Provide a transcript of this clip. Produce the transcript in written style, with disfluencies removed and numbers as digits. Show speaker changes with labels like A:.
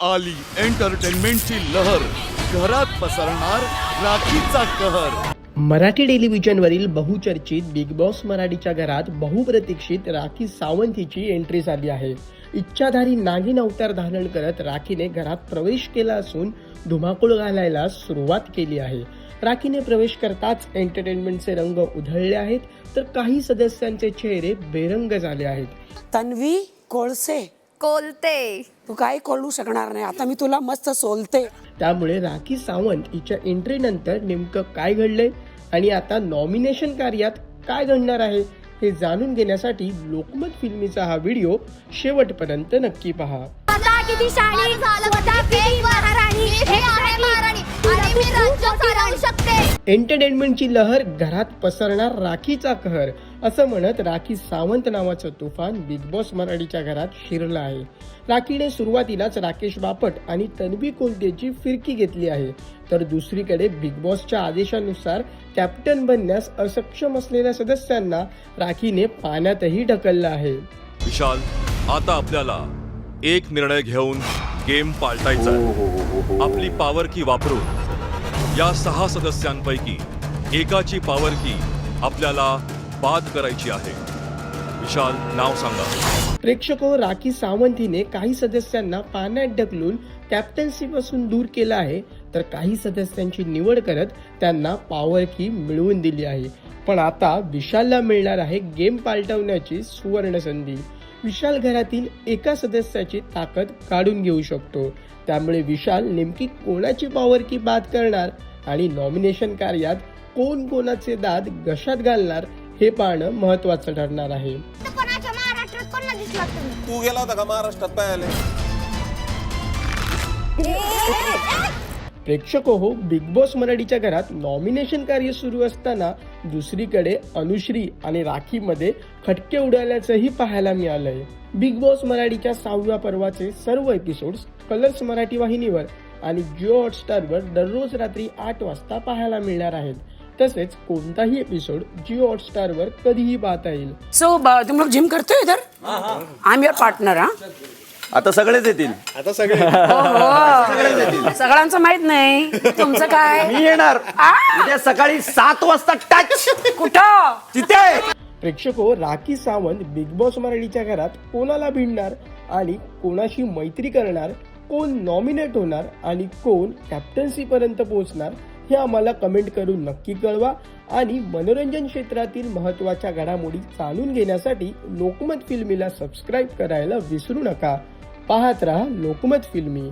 A: आली एंटरटेनमेंटची लहर, घरात पसरणार राखीचा कहर.
B: मराठी टेलिव्हिजनवरील बहुचर्चित बिग बॉस मराठीच्या घरात बहुप्रतीक्षित राखी सावंत हिची एंट्री झाली आहे. इच्छाधारी नागिन अवतार धारण करत राखीने घरात प्रवेश केला असून धुमाकूळ घालायला सुरुवात केली आहे. राखीने प्रवेश करताच एंटरटेनमेंटचे रंग उधळले आहेत, तर काही सदस्यांचे चेहरे बेरंग झाले आहेत.
C: तन्वी कोळसे
D: कोलते
C: तू काय कळू शकणार नाही, आता मी तुला मस्त सोलते.
B: त्यामुळे राखी सावंत हिच्या एंट्री नंतर नेमकं काय घडलंय आणि आता नॉमिनेशन कार्यात काय घडणार आहे हे जाणून घेण्यासाठी लोकमत फिल्मीचा हा व्हिडिओ शेवटपर्यंत नक्की पहा.
D: किती शाणी स्वतः किती महाराणी हे आहे महाराणी आणि मी राज्य चालवू शकते.
B: एंटरटेनमेंटची लहर, घरात पसरणार राखीचा कहर, असं म्हणत राखी सावंत नावाचं तुफान बिग बॉस मराठीच्या घरात शिरलं आहे. राखीने सुरुवातीलाच राकेश बापट आणि तन्वी कोलतेची फिरकी घेतली आहे, तर दुसरीकडे बिग बॉसच्या आदेशानुसार कॅप्टन बनण्यास असक्षम असलेल्या सदस्यांना राखीने पाण्यातही ढकललं आहे.
E: विशाल, आता आपल्याला एक निर्णय घेऊन गेम पालटायचा आहे. आपली पॉवर की वापरून या 6 सदस्यांपैकी एकाची पॉवर की आपल्याला बाद करायची आहे. विशाल, नाव सांगा.
B: प्रेक्षको, राखी सावंत हिने काही सदस्यांना पाण्यात ढकलून कॅप्टन्सीपासून दूर केलं आहे, तर काही सदस्यांची निवड करत त्यांना पॉवर की मिळवून दिली आहे. पण आता विशालला मिळणार आहे गेम पालटवण्याची सुवर्ण संधी. विशाल घरातील एका सदस्याची ताकद काढून घेऊ शकतो. त्यामुळे विशाल नेमकी कोणाची पॉवर की बाद करणार आणि नॉमिनेशन कार्यात कोण कोणाचे दात घशात घालणार हे पाहणं महत्वाचं ठरणार आहे.
D: कोणाच्या महाराष्ट्रात कोणाला दिसला तुम्ही?
F: तू गेला होता का महाराष्ट्रात पाहायला?
B: प्रेक्षको हो, बिग बॉस मराठीच्या घरात नॉमिनेशन कार्य सुरू असताना दुसरीकडे अनुश्री आणि राखीमध्ये खटके उडाल्याचंही पाहायला मिळालंय. बिग बॉस मराठीच्या 6व्या पर्वाचे सर्व एपिसोड्स कलर्स मराठी वाहिनीवर आणि जिओ हॉटस्टारवर दररोज रात्री 8 वाजता पाहायला मिळणार आहेत. तसेच कोणताही एपिसोड जिओ हॉटस्टारवर कधीही पाहता येईल.
C: सो तुम लोग जिम करते हो इधर? I am your partner. हा,
F: आता सगळेच येतील.
C: हो, सगळ्यांचं माहित नाही. तुमचं काय?
F: मी येणार उद्या सकाळी 7 वाजता टच.
C: कुठं?
F: तिथे.
B: प्रेक्षको, राखी सावंत बिग बॉस मराठीच्या घरात कोणाला भिडणार आणि कोणाशी मैत्री करणार, कोण नॉमिनेट होणार आणि कोण कॅप्टन्सी पर्यंत पोहोचणार हे आम्हाला कमेंट करून नक्की कळवा. आणि मनोरंजन क्षेत्रातील महत्त्वाच्या घडामोडी जाणून घेण्यासाठी लोकमत फिल्मीला सबस्क्राईब करायला विसरू नका. पाहत रहा लोकमत फिल्मी.